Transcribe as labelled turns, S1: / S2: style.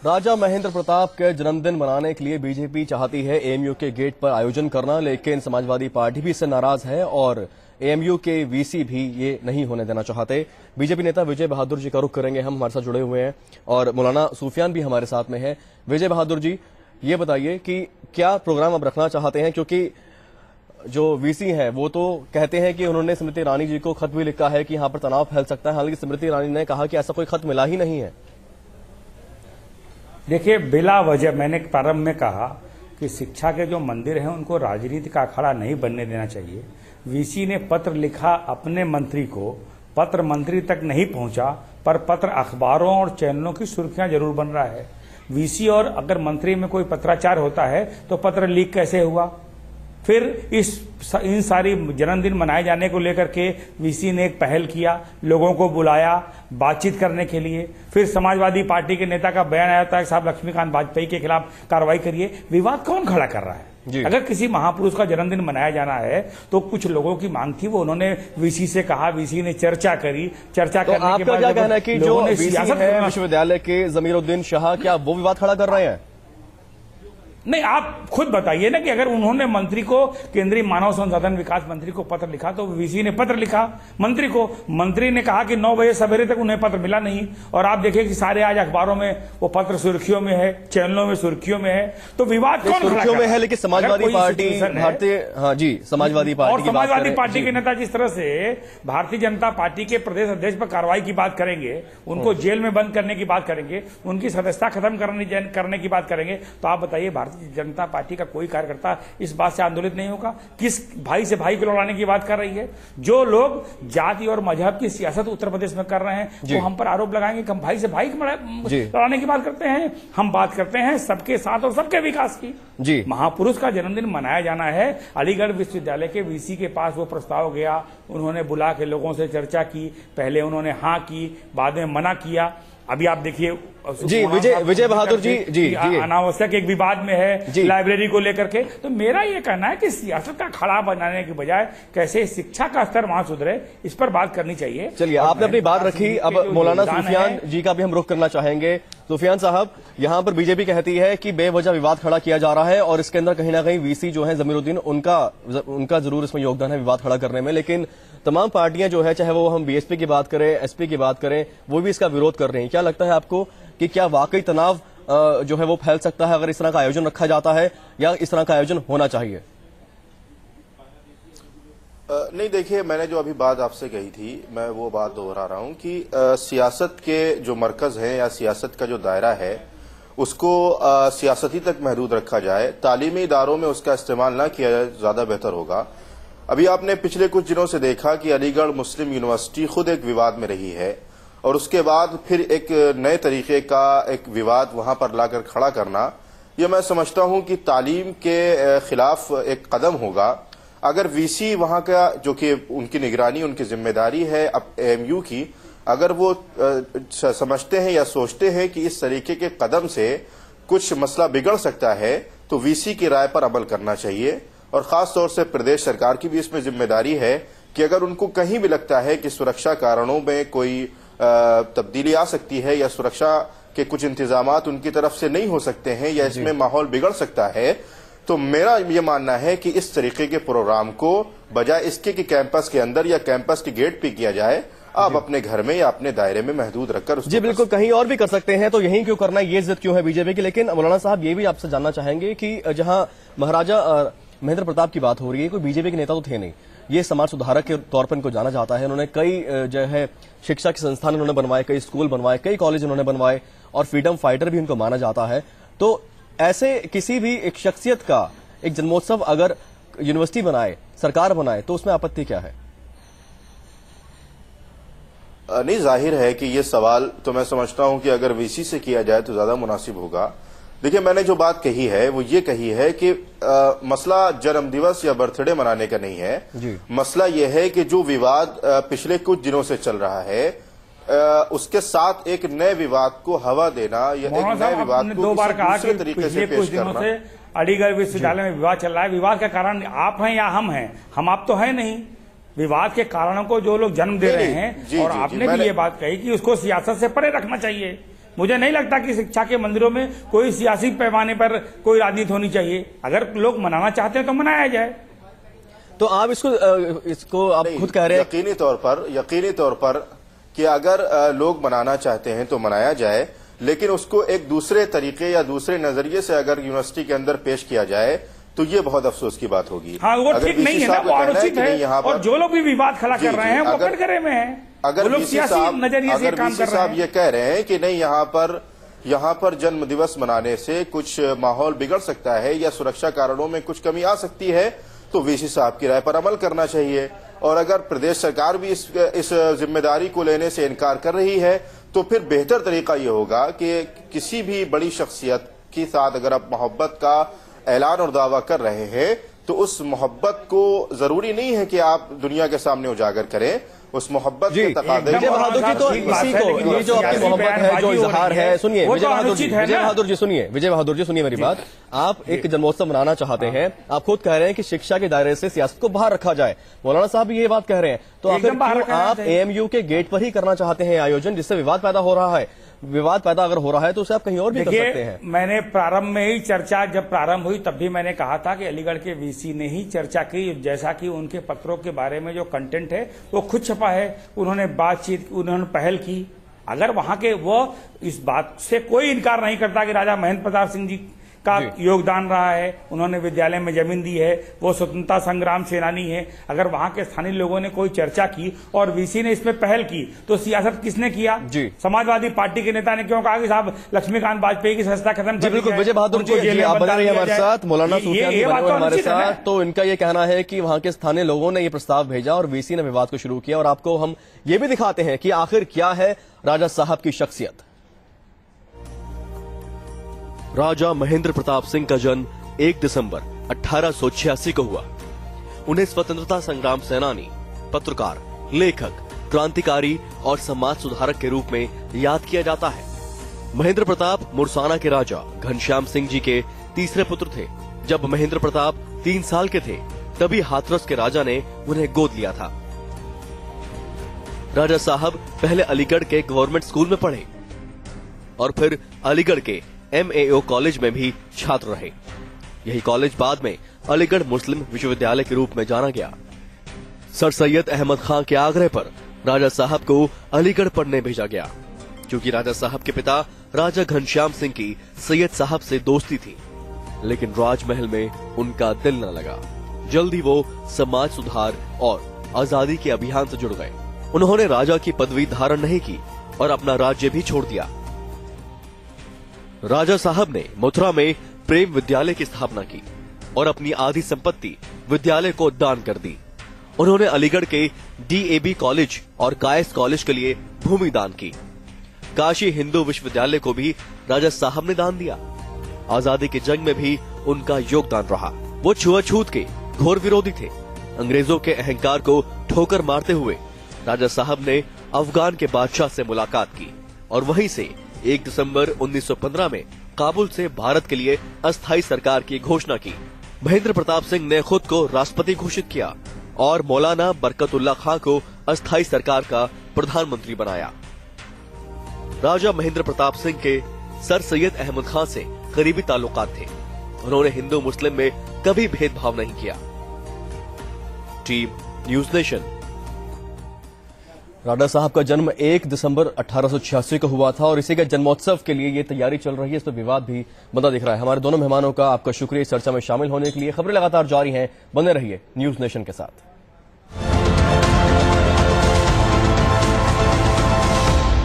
S1: राजा महेंद्र प्रताप के जन्मदिन मनाने के लिए बीजेपी चाहती है एएमयू के गेट पर आयोजन करना, लेकिन समाजवादी पार्टी भी इससे नाराज है और एएमयू के वीसी भी ये नहीं होने देना चाहते। बीजेपी नेता विजय बहादुर जी का रुख करेंगे, हम हमारे साथ जुड़े हुए हैं और मौलाना सूफियान भी हमारे साथ में है। विजय बहादुर जी, ये बताइए कि क्या प्रोग्राम अब रखना चाहते हैं, क्योंकि जो वीसी हैं वो तो कहते हैं कि उन्होंने स्मृति ईरानी जी को खत भी लिखा है कि यहाँ पर तनाव फैल सकता है, हालांकि स्मृति ईरानी ने कहा कि ऐसा कोई खत मिला ही नहीं है।
S2: देखिए, बिला वजह मैंने प्रारंभ में कहा कि शिक्षा के जो मंदिर हैं उनको राजनीति का अखाड़ा नहीं बनने देना चाहिए। वीसी ने पत्र लिखा अपने मंत्री को, पत्र मंत्री तक नहीं पहुंचा, पर पत्र अखबारों और चैनलों की सुर्खियां जरूर बन रहा है। वीसी और अगर मंत्री में कोई पत्राचार होता है तो पत्र लीक कैसे हुआ? फिर इन सारी जन्मदिन मनाए जाने को लेकर के वीसी ने एक पहल किया, लोगों को बुलाया बातचीत करने के लिए। फिर समाजवादी पार्टी के नेता का बयान आया था कि साहब लक्ष्मीकांत वाजपेयी के खिलाफ कार्रवाई करिए। विवाद कौन खड़ा कर रहा है? अगर किसी महापुरुष का जन्मदिन मनाया जाना है तो कुछ लोगों की मांग थी, वो उन्होंने वीसी से कहा, वीसी ने चर्चा करी, चर्चा करने के बाद
S1: क्या कहना है कि जो वीसी है विश्वविद्यालय के जमीरुद्दीन शाह, क्या वो विवाद खड़ा कर रहे हैं?
S2: नहीं, आप खुद बताइए ना कि अगर उन्होंने मंत्री को, केंद्रीय मानव संसाधन विकास मंत्री को पत्र लिखा तो वीसी ने पत्र लिखा मंत्री को, मंत्री ने कहा कि 9 बजे सवेरे तक उन्हें पत्र मिला नहीं, और आप देखिए कि सारे आज अखबारों में वो पत्र सुर्खियों में है, चैनलों में सुर्खियों में है। तो विवाद कौन
S1: सुर्खियों में है? लेकिन समाजवादी पार्टी, भारतीय समाजवादी
S2: पार्टी के नेता जिस तरह से भारतीय जनता पार्टी के प्रदेश अध्यक्ष पर कार्रवाई की बात करेंगे, उनको जेल में बंद करने की बात करेंगे, उनकी सदस्यता खत्म करने की बात करेंगे, तो आप बताइए भारतीय जनता पार्टी का कोई कार्यकर्ता इस बात से आंदोलित नहीं होगा? किस भाई से भाई को लड़ाने की बात कर रही है? जो लोग जाति और मजहब की सियासत उत्तर प्रदेश में कर रहे हैं वो हम पर आरोप लगाएंगे कि हम भाई से भाई लड़ाने की बात करते हैं। हम बात करते हैं सबके साथ और सबके विकास की। जी, महापुरुष का जन्मदिन मनाया जाना है। अलीगढ़ विश्वविद्यालय के वीसी के पास वो प्रस्ताव गया, उन्होंने बुला के लोगों से चर्चा की, पहले उन्होंने हाँ की, बाद में मना किया। अभी आप देखिए
S1: जी, विजय बहादुर जी
S2: अनावश्यक एक विवाद में है लाइब्रेरी को लेकर के। तो मेरा ये कहना है कि सियासत का खड़ा बनाने के बजाय कैसे शिक्षा का स्तर वहां सुधरे, इस पर बात करनी चाहिए।
S1: चलिए, आपने अपनी बात रखी, अब मौलाना सूफियान जी का भी हम रुख करना चाहेंगे। सूफियान साहब, यहाँ पर बीजेपी कहती है कि बेवजह विवाद खड़ा किया जा रहा है और इसके अंदर कहीं ना कहीं वीसी जो है जमीरुद्दीन, उनका जरूर इसमें योगदान है विवाद खड़ा करने में, लेकिन तमाम पार्टियां जो है, चाहे वो हम बीएसपी की बात करें, एसपी की बात करें, वो भी इसका विरोध कर रहे हैं। क्या लगता है आपको कि क्या वाकई तनाव जो है वो फैल सकता है अगर इस तरह का आयोजन रखा जाता है, या इस तरह का आयोजन होना चाहिए?
S3: नहीं, देखिए, मैंने जो अभी बात आपसे कही थी, मैं वो बात दोहरा रहा हूं कि सियासत के जो मरकज है या सियासत का जो दायरा है उसको सियासती तक महदूद रखा जाए, तालीमी इदारों में उसका इस्तेमाल ना किया जाए, ज्यादा बेहतर होगा। अभी आपने पिछले कुछ दिनों से देखा कि अलीगढ़ मुस्लिम यूनिवर्सिटी खुद एक विवाद में रही है और उसके बाद फिर एक नए तरीके का एक विवाद वहां पर लाकर खड़ा करना, यह मैं समझता हूं कि तालीम के खिलाफ एक कदम होगा। अगर वीसी वहां का, जो कि उनकी निगरानी, उनकी जिम्मेदारी है अब एएमयू की, अगर वो समझते हैं या सोचते हैं कि इस तरीके के कदम से कुछ मसला बिगड़ सकता है, तो वीसी की राय पर अमल करना चाहिए। और खास तौर से प्रदेश सरकार की भी इसमें जिम्मेदारी है कि अगर उनको कहीं भी लगता है कि सुरक्षा कारणों में कोई तब्दीली आ सकती है या सुरक्षा के कुछ इंतजामात उनकी तरफ से नहीं हो सकते हैं या इसमें माहौल बिगड़ सकता है, तो मेरा ये मानना है कि इस तरीके के प्रोग्राम को बजाय इसके कि कैंपस के अंदर या कैंपस के गेट पे किया जाए, आप अपने घर में या अपने दायरे में महदूद रखकर
S1: जी बिल्कुल कहीं और भी कर सकते हैं, तो यहीं क्यों करना है, ये जिद क्यों है बीजेपी की? लेकिन मौलाना साहब, ये भी आपसे जानना चाहेंगे कि जहां महाराजा महेंद्र प्रताप की बात हो रही है, कोई बीजेपी के नेता तो थे नहीं, ये समाज सुधारक के तौर पर इनको जाना जाता है। उन्होंने कई जो है शिक्षा के संस्थान उन्होंने बनवाए, कई स्कूल बनवाए, कई कॉलेज उन्होंने बनवाए और फ्रीडम फाइटर भी उनको माना जाता है। तो ऐसे किसी भी एक शख्सियत का एक जन्मोत्सव अगर यूनिवर्सिटी बनाए, सरकार बनाए, तो उसमें आपत्ति क्या है?
S3: नहीं, जाहिर है कि ये सवाल तो मैं समझता हूं कि अगर वीसी से किया जाए तो ज्यादा मुनासिब होगा। देखिए, मैंने जो बात कही है वो ये कही है कि मसला जन्मदिवस या बर्थडे मनाने का नहीं है। मसला ये है कि जो विवाद पिछले कुछ दिनों से चल रहा है, उसके साथ एक नए विवाद को हवा देना या एक नए विवाद को
S2: 2 बार कहा कि
S3: तरीके से पेश करना।
S2: अलीगढ़ विश्वविद्यालय में विवाद चल रहा है, विवाद का कारण आप हैं या हम हैं? हम आप तो है नहीं। विवाद के कारणों को जो लोग जन्म दे रहे हैं, और आपने भी ये बात कही कि उसको सियासत से परे रखना चाहिए। मुझे नहीं लगता कि शिक्षा के मंदिरों में कोई सियासी पैमाने पर कोई राजनीति होनी चाहिए। अगर लोग मनाना चाहते हैं तो मनाया जाए।
S1: तो आप इसको आप खुद कह रहे हैं
S3: यकीनी तौर पर कि अगर लोग मनाना चाहते हैं तो मनाया जाए, लेकिन उसको एक दूसरे तरीके या दूसरे नजरिए से अगर यूनिवर्सिटी के अंदर पेश किया जाए तो ये बहुत अफसोस की बात होगी।
S2: हाँ, वो ठीक नहीं है ना, वो अनुचित है। और जो लोग भी विवाद खड़ा कर रहे हैं वो कटघरे में हैं।
S3: अगर
S2: लोग सियासी नजरिए से काम कर रहे हैं।
S3: ये कह रहे हैं कि नहीं, यहाँ पर जन्म दिवस मनाने से कुछ माहौल बिगड़ सकता है या सुरक्षा कारणों में कुछ कमी आ सकती है, तो वीसी साहब की राय पर अमल करना चाहिए। और अगर प्रदेश सरकार भी इस जिम्मेदारी को लेने से इनकार कर रही है तो फिर बेहतर तरीका ये होगा कि किसी भी बड़ी शख्सियत के साथ अगर आप मोहब्बत का ऐलान और दावा कर रहे हैं तो उस मोहब्बत को जरूरी नहीं है कि आप दुनिया के सामने उजागर करें। उस मोहब्बत के तकादे
S1: विजय बहादुर जी तो इसी को, ये जो आपकी मोहब्बत है, जो इजहार है, सुनिए विजय बहादुर जी सुनिए मेरी बात। आप एक जन्मोत्सव मनाना चाहते हैं, आप खुद कह रहे हैं कि शिक्षा के दायरे से सियासत को बाहर रखा जाए। मौलाना साहब भी ये बात कह रहे हैं, तो आखिर क्यों आप एएमयू के गेट पर ही करना चाहते हैं आयोजन, जिससे विवाद पैदा हो रहा है? विवाद पैदा अगर हो रहा है तो उसे आप कहीं और भी कर सकते हैं।
S2: मैंने प्रारंभ में ही चर्चा जब प्रारंभ हुई तब भी मैंने कहा था कि अलीगढ़ के वीसी ने ही चर्चा की, जैसा कि उनके पत्रों के बारे में जो कंटेंट है वो खुद छपा है, उन्होंने बातचीत, उन्होंने पहल की। अगर वहां के वो इस बात से कोई इनकार नहीं करता कि राजा महेंद्र प्रताप सिंह जी का योगदान रहा है, उन्होंने विद्यालय में जमीन दी है, वो स्वतंत्रता संग्राम सेनानी है। अगर वहां के स्थानीय लोगों ने कोई चर्चा की और वीसी ने इसमें पहल की तो सियासत किसने किया? समाजवादी पार्टी के नेता ने क्यों कहा कि साहब लक्ष्मीकांत वाजपेयी की संस्था खत्म कर दी?
S1: बिल्कुल, विजय बहादुर जी आप बने रहिए हमारे साथ, मौलाना सूफियान भी बने हमारे साथ। तो इनका ये कहना है कि वहां के स्थानीय लोगों ने ये प्रस्ताव भेजा और वीसी ने विवाद को शुरू किया। और आपको हम ये भी दिखाते हैं कि आखिर क्या है राजा साहब की शख्सियत। राजा महेंद्र प्रताप सिंह का जन्म 1 दिसंबर 1886 को हुआ। उन्हें स्वतंत्रता संग्राम सेनानी, पत्रकार, लेखक, क्रांतिकारी और समाज सुधारक के रूप में याद किया जाता है। महेंद्र प्रताप मुरसाना के राजा घनश्याम सिंह जी के तीसरे पुत्र थे। जब महेंद्र प्रताप 3 साल के थे तभी हाथरस के राजा ने उन्हें गोद लिया था। राजा साहब पहले अलीगढ़ के गवर्नमेंट स्कूल में पढ़े और फिर अलीगढ़ के MAO कॉलेज में भी छात्र रहे। यही कॉलेज बाद में अलीगढ़ मुस्लिम विश्वविद्यालय के रूप में जाना गया। सर सैयद अहमद खां के आग्रह पर राजा साहब को अलीगढ़ पढ़ने भेजा गया, क्योंकि राजा साहब के पिता राजा घनश्याम सिंह की सैयद साहब से दोस्ती थी। लेकिन राजमहल में उनका दिल न लगा। जल्द ही वो समाज सुधार और आजादी के अभियान से जुड़ गए। उन्होंने राजा की पदवी धारण नहीं की और अपना राज्य भी छोड़ दिया। राजा साहब ने मथुरा में प्रेम विद्यालय की स्थापना की और अपनी आधी संपत्ति विद्यालय को दान कर दी। उन्होंने अलीगढ़ के DAB कॉलेज और कायस कॉलेज के लिए भूमि दान की। काशी हिंदू विश्वविद्यालय को भी राजा साहब ने दान दिया। आजादी की जंग में भी उनका योगदान रहा। वो छुआछूत के घोर विरोधी थे। अंग्रेजों के अहंकार को ठोकर मारते हुए राजा साहब ने अफगान के बादशाह से मुलाकात की और वहीं से 1 दिसंबर 1915 में काबुल से भारत के लिए अस्थायी सरकार की घोषणा की। महेंद्र प्रताप सिंह ने खुद को राष्ट्रपति घोषित किया और मौलाना बरकतुल्लाह खां को अस्थायी सरकार का प्रधानमंत्री बनाया। राजा महेंद्र प्रताप सिंह के सर सैयद अहमद खां से करीबी ताल्लुकात थे। उन्होंने हिंदू मुस्लिम में कभी भेदभाव नहीं किया। Team news nation. राजा साहब का जन्म 1 दिसंबर 1886 को हुआ था और इसी के जन्मोत्सव के लिए ये तैयारी चल रही है। इस पर विवाद भी बना दिख रहा है। हमारे दोनों मेहमानों का आपका शुक्रिया इस चर्चा में शामिल होने के लिए। खबरें लगातार जारी हैं, बने रहिए न्यूज नेशन के साथ।